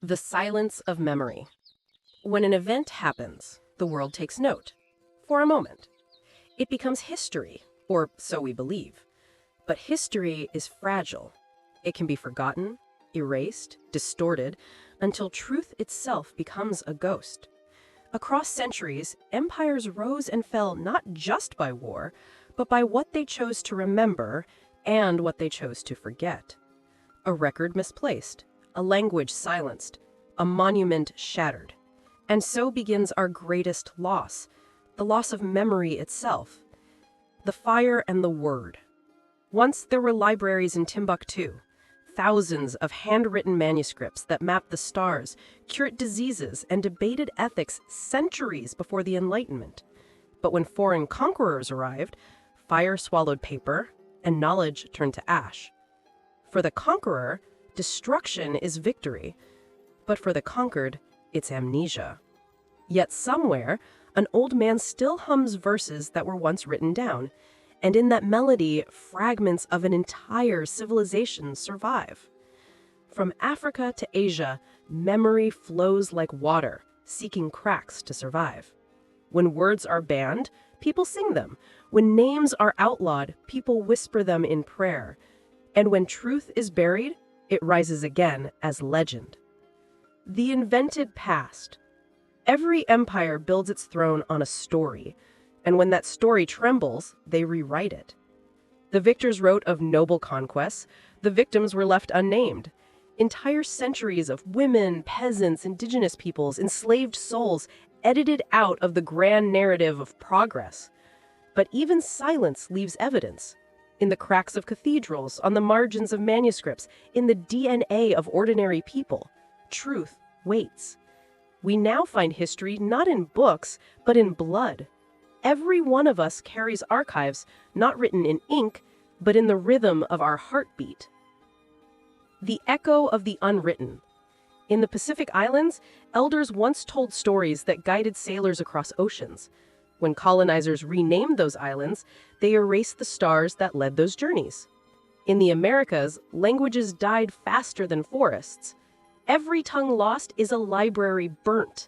The silence of memory. When an event happens, the world takes note. For a moment. It becomes history, or so we believe. But history is fragile. It can be forgotten, erased, distorted, until truth itself becomes a ghost. Across centuries, empires rose and fell not just by war, but by what they chose to remember and what they chose to forget. A record misplaced, a language silenced, a monument shattered. And so begins our greatest loss, the loss of memory itself. The fire and the word. Once there were libraries in Timbuktu, thousands of handwritten manuscripts that mapped the stars, cured diseases, and debated ethics centuries before the Enlightenment. But when foreign conquerors arrived, fire swallowed paper, and knowledge turned to ash. For the conqueror, destruction is victory, but for the conquered, it's amnesia. Yet somewhere, an old man still hums verses that were once written down, and in that melody, fragments of an entire civilization survive. From Africa to Asia, memory flows like water, seeking cracks to survive. When words are banned, people sing them. When names are outlawed, people whisper them in prayer. And when truth is buried, it rises again as legend. The invented past. Every empire builds its throne on a story, and when that story trembles, they rewrite it. The victors wrote of noble conquests, the victims were left unnamed. Entire centuries of women, peasants, indigenous peoples, enslaved souls edited out of the grand narrative of progress. But even silence leaves evidence. In the cracks of cathedrals, on the margins of manuscripts, in the DNA of ordinary people, truth waits. We now find history not in books, but in blood. Every one of us carries archives not written in ink, but in the rhythm of our heartbeat. The echo of the unwritten. In the Pacific Islands, elders once told stories that guided sailors across oceans. When colonizers renamed those islands, they erased the stars that led those journeys. In the Americas, languages died faster than forests. Every tongue lost is a library burnt.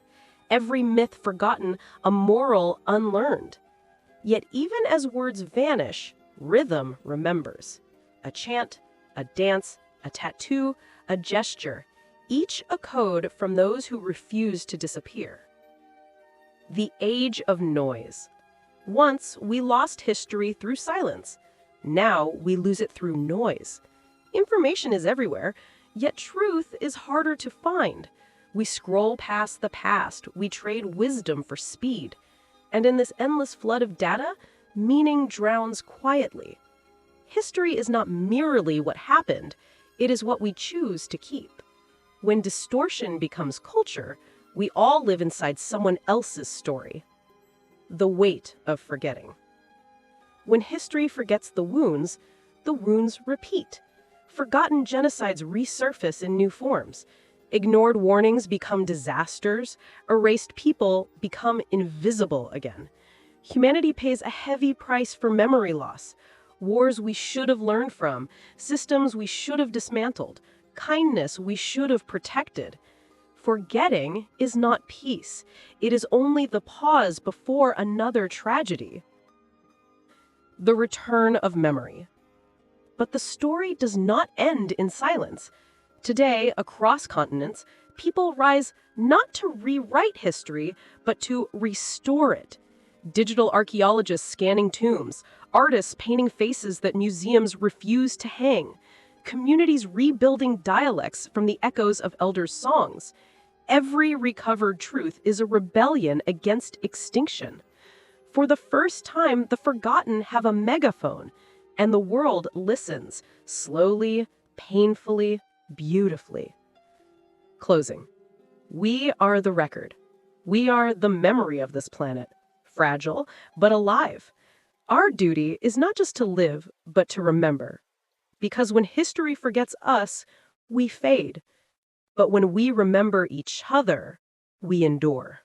Every myth forgotten, a moral unlearned. Yet even as words vanish, rhythm remembers. A chant, a dance, a tattoo, a gesture, each a code from those who refuse to disappear. The age of noise. Once we lost history through silence. Now we lose it through noise. Information is everywhere, yet truth is harder to find. We scroll past the past, we trade wisdom for speed. And in this endless flood of data, meaning drowns quietly. History is not merely what happened, it is what we choose to keep. When distortion becomes culture, we all live inside someone else's story. The weight of forgetting. When history forgets the wounds repeat. Forgotten genocides resurface in new forms. Ignored warnings become disasters. Erased people become invisible again. Humanity pays a heavy price for memory loss. Wars we should have learned from. Systems we should have dismantled. Kindness we should have protected. Forgetting is not peace. It is only the pause before another tragedy. The return of memory. But the story does not end in silence. Today, across continents, people rise not to rewrite history, but to restore it. Digital archaeologists scanning tombs, artists painting faces that museums refuse to hang, communities rebuilding dialects from the echoes of elders' songs. Every recovered truth is a rebellion against extinction. For the first time, the forgotten have a megaphone, and the world listens, slowly, painfully, beautifully. Closing. We are the record. We are the memory of this planet, fragile, but alive. Our duty is not just to live, but to remember. Because when history forgets us, we fade. But when we remember each other, we endure.